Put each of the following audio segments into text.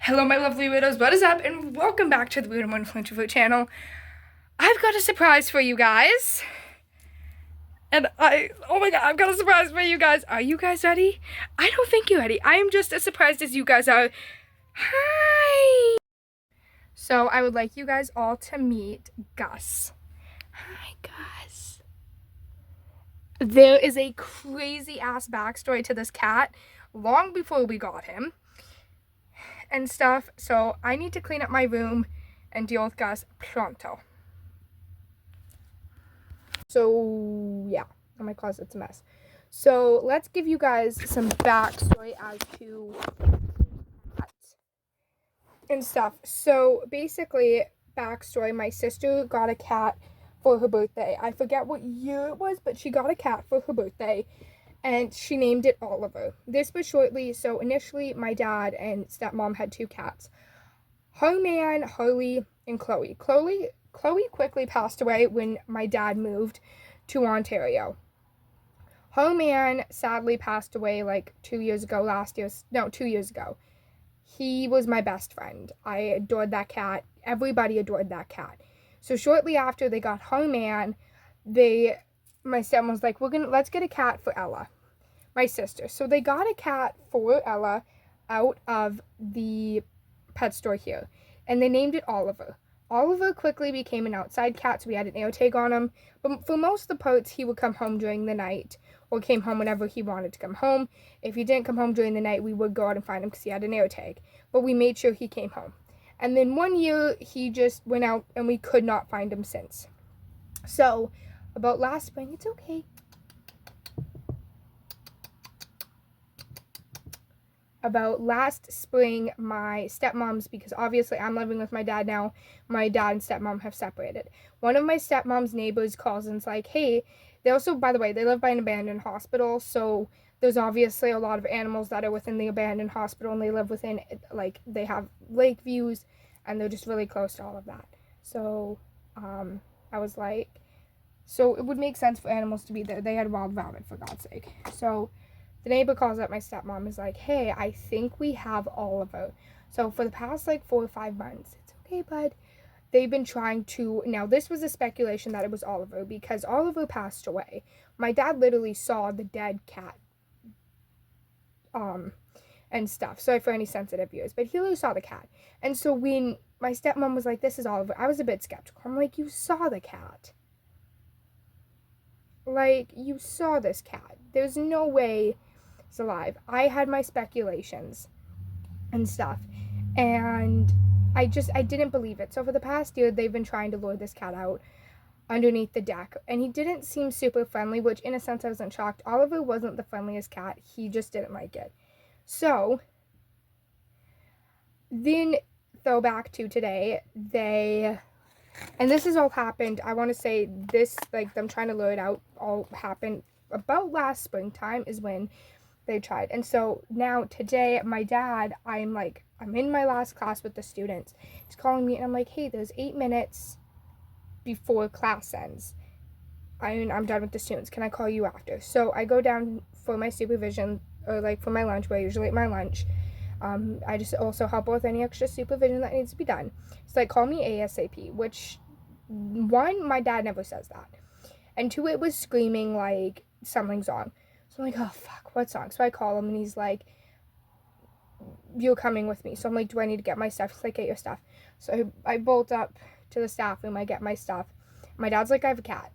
Hello, my lovely widows. What is up? And welcome back to the Weird and Wonderful Introvert channel. I've got a surprise for you guys. Oh my god, I've got a surprise for you guys. Are you guys ready? I don't think you're ready. I am just as surprised as you guys are. Hi! So, I would like you guys all to meet Gus. Hi, Gus. There is a crazy ass backstory to this cat long before we got him and stuff, so I need to clean up my room and deal with Gus pronto. So yeah, my closet's a mess. So let's give you guys some backstory as to that and stuff. So basically, backstory, my sister got a cat for her birthday. I forget what year it was, but she got a cat for her birthday and she named it Oliver. This was shortly, so initially my dad and stepmom had two cats. Herman, Harley, and Chloe. Chloe quickly passed away when my dad moved to Ontario. Herman sadly passed away like 2 years ago, 2 years ago. He was my best friend. I adored that cat. Everybody adored that cat. So shortly after they got Herman, my stepmom was like, let's get a cat for Ella, my sister. So they got a cat for Ella out of the pet store here, and they named it Oliver. Oliver quickly became an outside cat, so we had an air tag on him, but for most of the parts, he would come home during the night, or came home whenever he wanted to come home. If he didn't come home during the night, we would go out and find him because he had an air tag, but we made sure he came home. And then one year, he just went out, and we could not find him since. So, about last spring, it's okay. About last spring, my stepmoms, because obviously I'm living with my dad now, my dad and stepmom have separated. One of my stepmom's neighbors calls and's like, hey, they also, by the way, they live by an abandoned hospital, so there's obviously a lot of animals that are within the abandoned hospital, and they live within, like, they have lake views, and they're just really close to all of that. So, I was like, so it would make sense for animals to be there. They had wild rabbit, for God's sake. So the neighbor calls up my stepmom, is like, hey, I think we have Oliver. So for the past like 4 or 5 months, it's okay, bud, they've been trying to, now this was a speculation that it was Oliver because Oliver passed away. My dad literally saw the dead cat and stuff. Sorry for any sensitive viewers, but he literally saw the cat. And so when my stepmom was like, this is Oliver, I was a bit skeptical. I'm like, you saw the cat. Like, you saw this cat. There's no way it's alive. I had my speculations and stuff, and I didn't believe it. So for the past year, they've been trying to lure this cat out underneath the deck, and he didn't seem super friendly, which in a sense I wasn't shocked. Oliver wasn't the friendliest cat. He just didn't like it. So then throwback to today, and this has all happened, I want to say this, like, them trying to lure it out all happened about last springtime is when they tried. And so now today, my dad, I'm in my last class with the students. He's calling me and I'm like, hey, there's 8 minutes before class ends. I'm done with the students. Can I call you after? So I go down for my supervision, or like for my lunch, where I usually eat my lunch. I just also help with any extra supervision that needs to be done. So like, call me ASAP, which, one, my dad never says that. And two, it was screaming like something's wrong. So I'm like, oh fuck, what's wrong? So I call him and he's like, you're coming with me. So I'm like, do I need to get my stuff? He's like, get your stuff. So I bolt up to the staff room, I get my stuff. My dad's like, I have a cat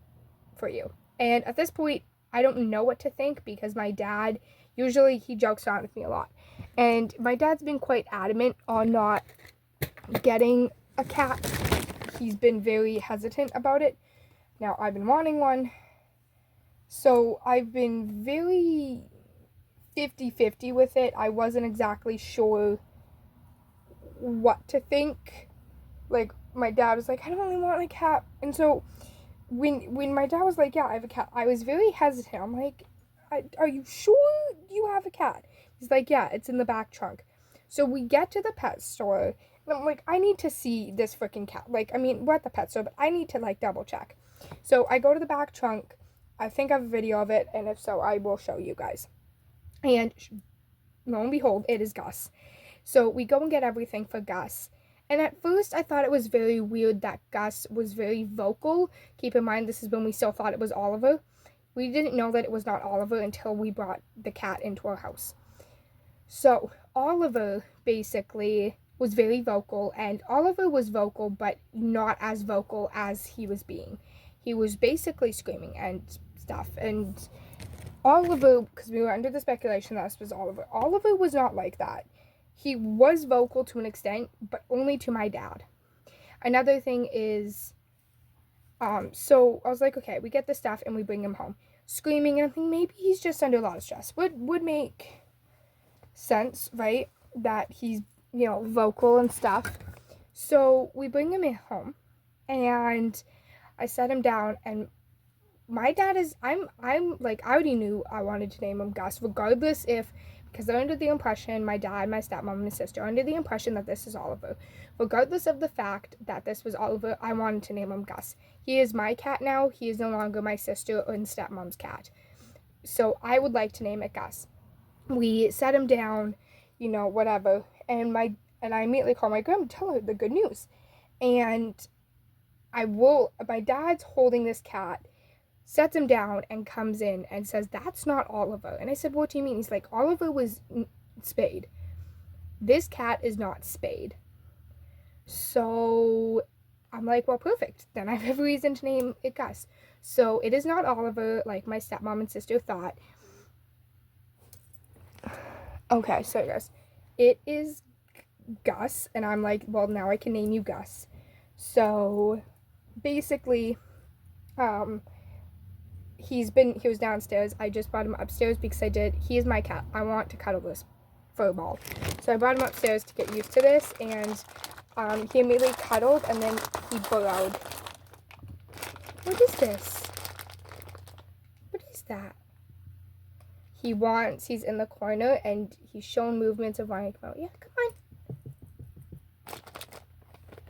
for you. And at this point, I don't know what to think because my dad, usually he jokes around with me a lot. And my dad's been quite adamant on not getting a cat. He's been very hesitant about it. Now, I've been wanting one. So I've been very 50-50 with it. I wasn't exactly sure what to think. Like, my dad was like, I don't really want a cat. And so when my dad was like, yeah, I have a cat, I was very hesitant. I'm like, are you sure you have a cat? He's like, yeah, it's in the back trunk. So we get to the pet store, and I'm like, I need to see this freaking cat. Like, I mean, we're at the pet store, but I need to, like, double check. So I go to the back trunk. I think I have a video of it, and if so, I will show you guys. And lo and behold, it is Gus. So we go and get everything for Gus. And at first I thought it was very weird that Gus was very vocal. Keep in mind, this is when we still thought it was Oliver. We didn't know that it was not Oliver until we brought the cat into our house. So Oliver basically was very vocal, and Oliver was vocal, but not as vocal as he was being. He was basically screaming and stuff. And Oliver, because we were under the speculation that this was Oliver, Oliver was not like that. He was vocal to an extent, but only to my dad. Another thing is, so I was like, okay, we get the stuff and we bring him home. Screaming, and I think maybe he's just under a lot of stress. Would make sense, right? That he's, vocal and stuff. So we bring him in home, and I set him down, and my dad is, I'm like, I already knew I wanted to name him Gus, regardless if, because they're under the impression, my dad, my stepmom, and my sister are under the impression that this is Oliver. Regardless of the fact that this was Oliver, I wanted to name him Gus. He is my cat now. He is no longer my sister and stepmom's cat. So I would like to name it Gus. We set him down, whatever, and I immediately call my grandma to tell her the good news. And my dad's holding this cat, sets him down, and comes in and says, "That's not Oliver." And I said, "What do you mean?" He's like, "Oliver was spayed. This cat is not spayed." So I'm like, well, perfect. Then I have every reason to name it Gus. So it is not Oliver like my stepmom and sister thought. Okay, so guys, it is Gus. And I'm like, well, now I can name you Gus. So basically, he was downstairs. I just brought him upstairs because he is my cat. I want to cuddle this fur ball. So I brought him upstairs to get used to this, and he immediately cuddled, and then he burrowed. What is this? What is that? He's in the corner, and he's showing movements of wanting to come out. Yeah, come on.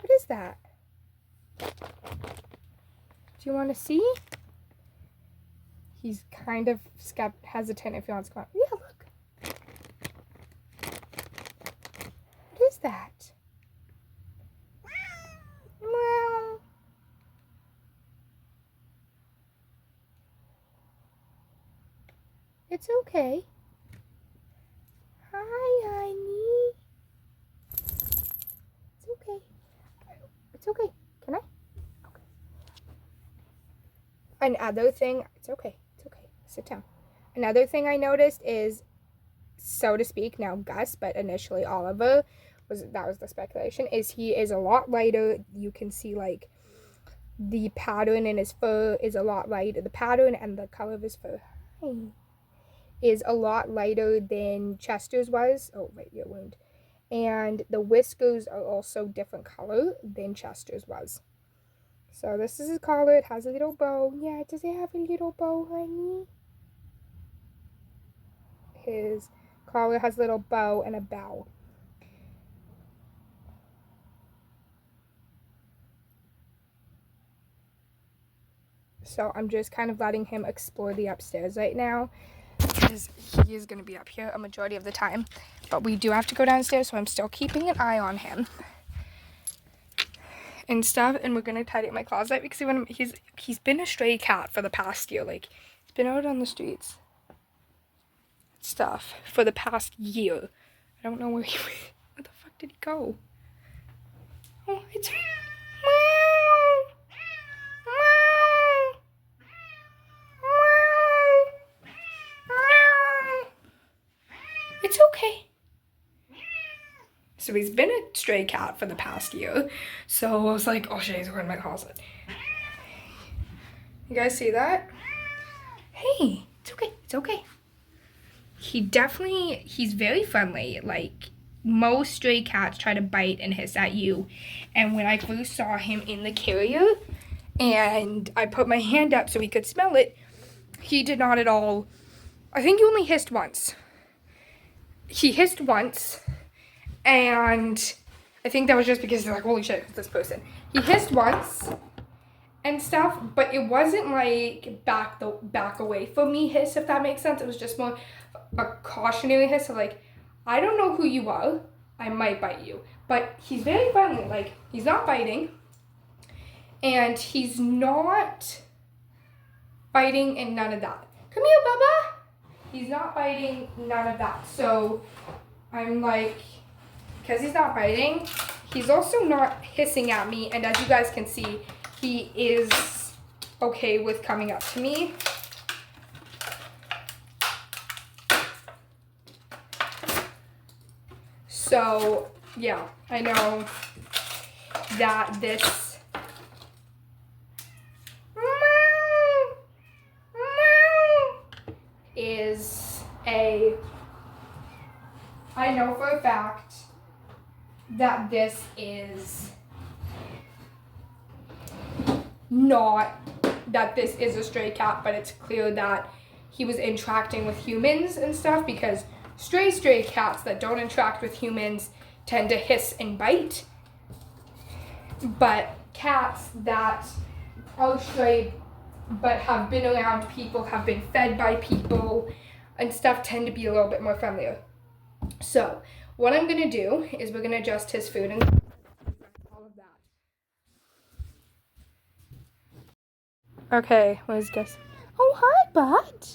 What is that? Do you want to see? He's kind of hesitant if he wants to come out. Yeah, look. What is that? Meow. It's okay. Hi, honey. It's okay. It's okay. Can I? Okay. Another thing, it's okay. Sit down. Another thing I noticed is, so to speak, now Gus, but initially Oliver, that was the speculation, is he is a lot lighter. You can see like the pattern in his fur is a lot lighter. The pattern and the color of his fur is a lot lighter than Chester's was. Oh, right, your wound. And the whiskers are also different color than Chester's was. So this is his collar. It has a little bow. Yeah, does it have a little bow, honey? His collar has a little bow and a bow. So I'm just kind of letting him explore the upstairs right now, because he is going to be up here a majority of the time. But we do have to go downstairs, so I'm still keeping an eye on him and stuff. And we're going to tidy up my closet because he's been a stray cat for the past year. Like, he's been out on the streets stuff for the past year. I don't know where the fuck did he go? Oh, it's meow. It's okay. So he's been a stray cat for the past year. So I was like, oh shit, he's in my closet. You guys see that? Hey, it's okay. It's okay. He's very friendly. Like, most stray cats try to bite and hiss at you. And when I first saw him in the carrier and I put my hand up so he could smell it, he did not at all. I think he only hissed once. He hissed once, and I think that was just because they're like, holy shit, it's this person. He hissed once and stuff, but it wasn't like back away from me hiss, if that makes sense. It was just more a cautionary hiss of like, I don't know who you are. I might bite you. But he's very friendly. Like, he's not biting. And he's not biting and none of that. Come here, Bubba. He's not biting, none of that. So I'm like, because he's not biting, he's also not hissing at me. And as you guys can see, he is okay with coming up to me. So yeah, I know that this is I know for a fact that this is not, that this is a stray cat, but it's clear that he was interacting with humans and stuff, because stray cats that don't interact with humans tend to hiss and bite. But cats that are stray but have been around people, have been fed by people and stuff, tend to be a little bit more friendlier. So what I'm gonna do is we're gonna adjust his food and all of that. Okay, let's guess. Oh, hi, bud.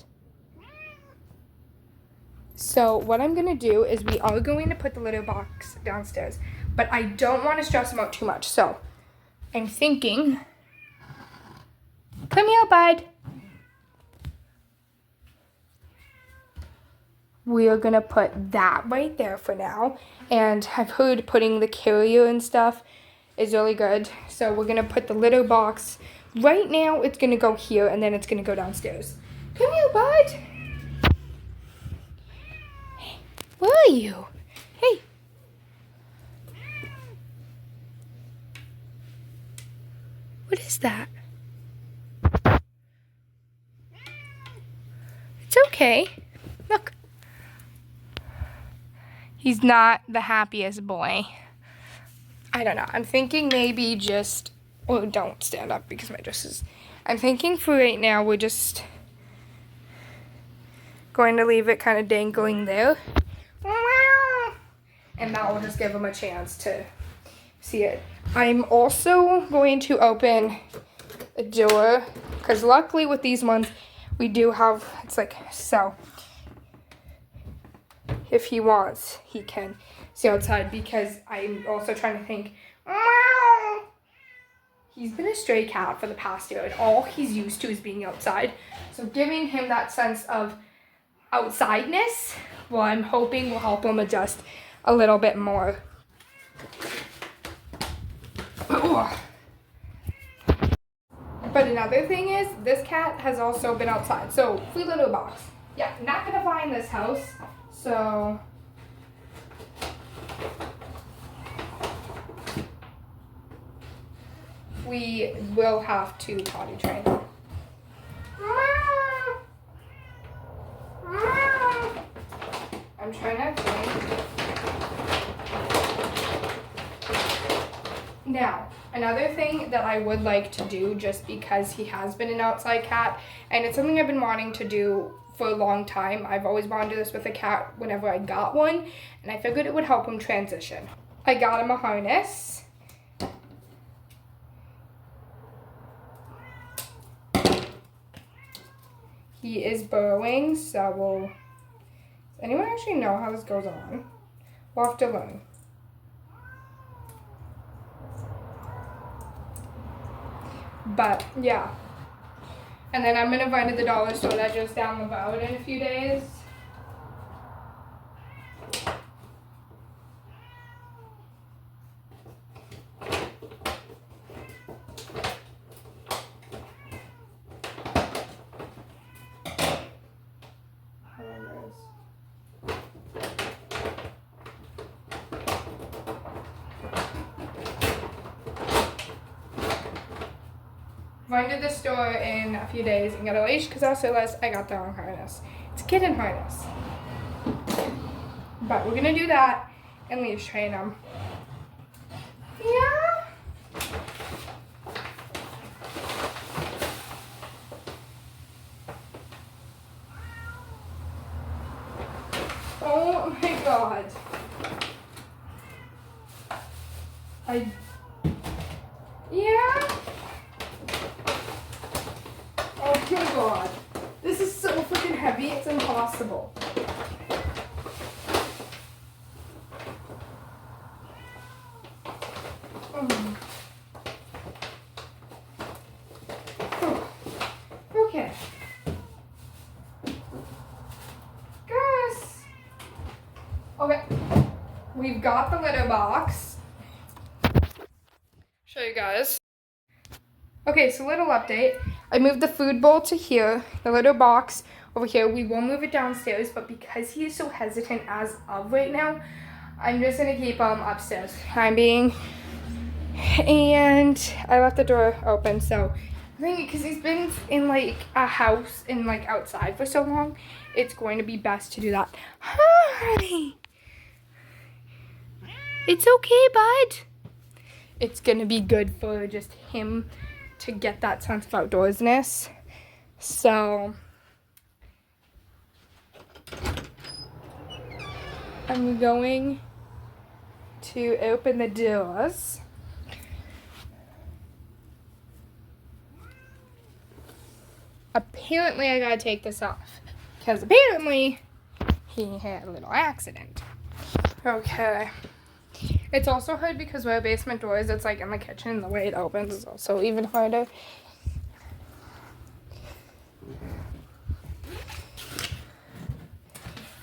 So what I'm gonna do is we are going to put the litter box downstairs, but I don't want to stress him out too much. So I'm thinking, come here, bud. We are gonna put that right there for now. And I've heard putting the carrier and stuff is really good. So we're gonna put the litter box. Right now it's gonna go here and then it's gonna go downstairs. Come here, bud. Hey, where are you? Hey. What is that? It's okay. Look. He's not the happiest boy. I don't know. I'm thinking maybe just, or don't stand up because my dress is, I'm thinking for right now we're just going to leave it kind of dangling there. And that will just give him a chance to see it. I'm also going to open a door because luckily with these ones we do have, it's like, so if he wants, he can see outside, because I'm also trying to think, he's been a stray cat for the past year and all he's used to is being outside. So giving him that sense of outsideness, well, I'm hoping will help him adjust a little bit more. But another thing is, this cat has also been outside. So, free litter box. Yeah, not gonna fly in this house. So, we will have to potty train him. I'm trying to think. Now, another thing that I would like to do, just because he has been an outside cat, and it's something I've been wanting to do for a long time. I've always wanted to do this with a cat whenever I got one, and I figured it would help him transition. I got him a harness. He is burrowing, so does anyone actually know how this goes on? We'll have to learn. But yeah, and then I'm gonna find at the dollar store that just down the road in a few days. Run to the store in a few days and get a leash, because I also realized I got the wrong harness. It's a kitten harness. But we're gonna do that and leash train him. Yeah. Oh my God. Yeah? Oh my god. This is so freaking heavy, it's impossible. Okay. Guys. Okay. We've got the litter box. Show you guys. Okay, so little update. I moved the food bowl to here, the litter box over here. We will move it downstairs, but because he is so hesitant as of right now, I'm just gonna keep him upstairs for the time being. And I left the door open, so I think because he's been in like a house and like outside for so long, it's going to be best to do that. Hi. It's okay, bud. It's gonna be good for just him to get that sense of outdoorsness. So I'm going to open the doors. Apparently I gotta take this off because apparently he had a little accident. Okay. It's also hard because where basement doors, it's like in the kitchen, the way it opens is also even harder.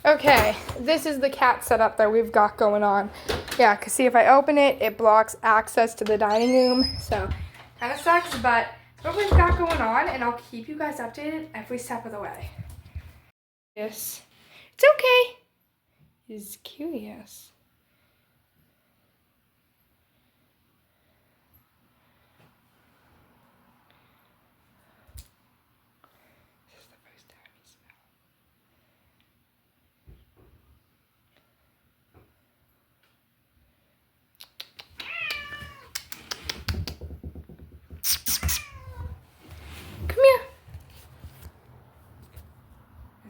Okay, this is the cat setup that we've got going on. Yeah, because see, if I open it, it blocks access to the dining room. So, kind of sucks, but that's what we've got going on, and I'll keep you guys updated every step of the way. Yes. It's okay. He's curious.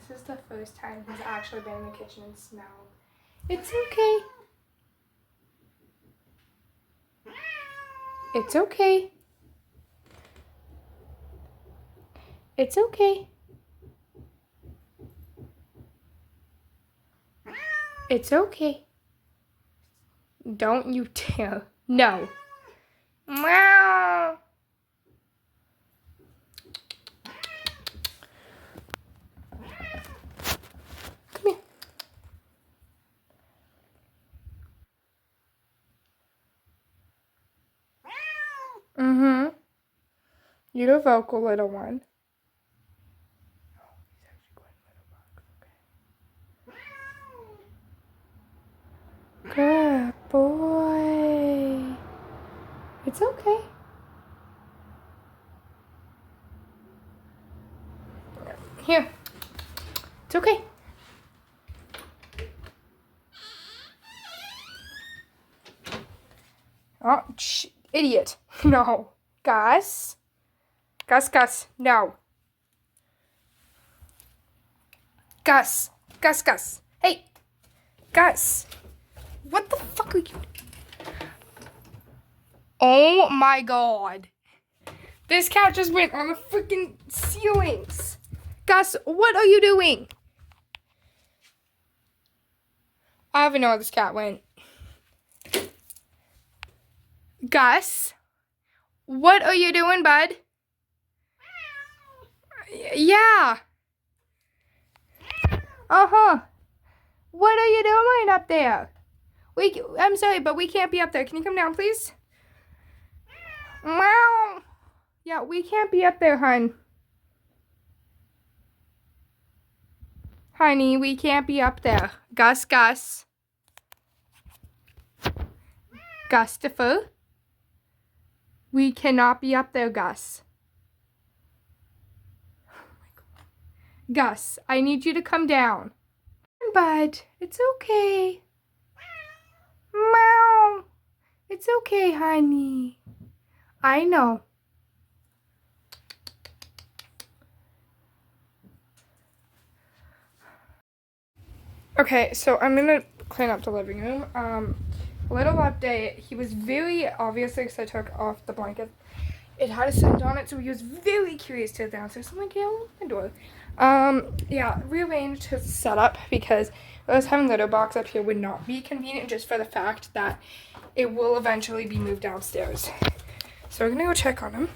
This is the first time he's actually been in the kitchen and smelled. It's okay. It's okay. It's okay. It's okay. Don't you dare. No. Meow. Come here. Mm-hmm. You're a vocal little one. Good boy. It's okay. Here. It's okay. Oh, idiot. No. Gus. Gus. No. Gus. Gus. Hey. Gus. What the fuck are you doing? Oh my god. This cat just went on the freaking ceilings. Gus, what are you doing? I don't even know where this cat went. Gus, what are you doing, bud? Yeah. Uh-huh. What are you doing up there? I'm sorry, but we can't be up there. Can you come down, please? Meow. Yeah, we can't be up there, hon. Honey, we can't be up there. Gus. Gustafer. We cannot be up there, Gus. Gus, I need you to come down. Bud, it's okay. Meow. It's okay, honey. I know. Okay, so I'm gonna clean up the living room. little update. He was very, obviously, because I took off the blanket. It had a scent on it, so he was very curious to the downstairs. I'm like, yeah, open the door. Yeah, rearranged his setup because us having litter box up here would not be convenient, just for the fact that it will eventually be moved downstairs. So we're gonna go check on him.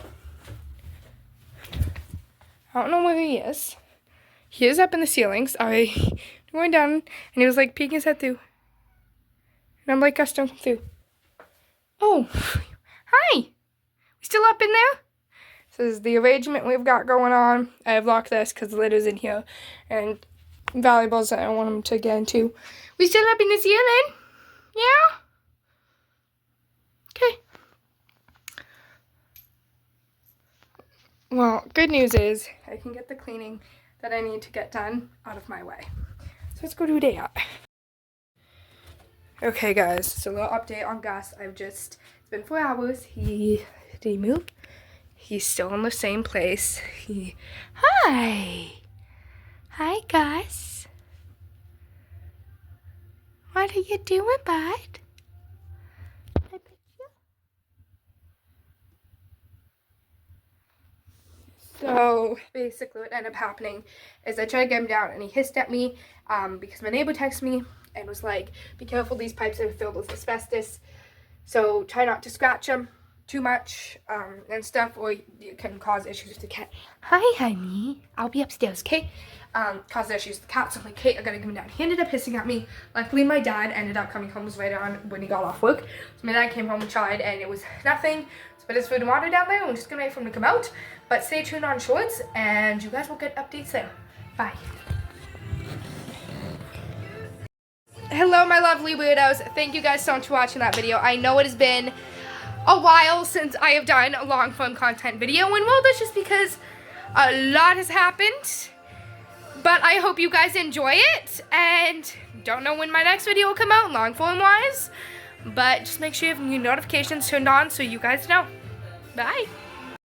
I don't know where he is. He is up in the ceilings. I going down, and he was like peeking his head through. And I'm like, Gus, don't come through. Oh, hi. We still up in there? This is the arrangement we've got going on. I have locked this because the litter's in here. And valuables that I don't want him to get into. We still up in the ceiling? Yeah? Okay. Well, good news is I can get the cleaning that I need to get done out of my way. So let's go do that. Okay, guys, so a little update on Gus. It's been 4 hours. Did he move? He's still in the same place. Hi, Gus. What are you doing, bud? So basically what ended up happening is I tried to get him down and he hissed at me because my neighbor texted me and was like, be careful, these pipes are filled with asbestos, so try not to scratch them too much and stuff, or it can cause issues with the cat. Hi, honey. I'll be upstairs, okay? Cause issues with the cat, so I'm like, okay, I gotta get him down. He ended up hissing at me. Luckily, my dad ended up coming home right on when he got off work. So my dad came home and tried, and it was nothing. So put his food and water down there, and we're just gonna wait for him to come out. But stay tuned on shorts, and you guys will get updates there. Bye. Hello, my lovely weirdos. Thank you guys so much for watching that video. I know it has been a while since I have done a long form content video, and well, that's just because a lot has happened. But I hope you guys enjoy it, and don't know when my next video will come out, long form wise, but just make sure you have your notifications turned on so you guys know. Bye.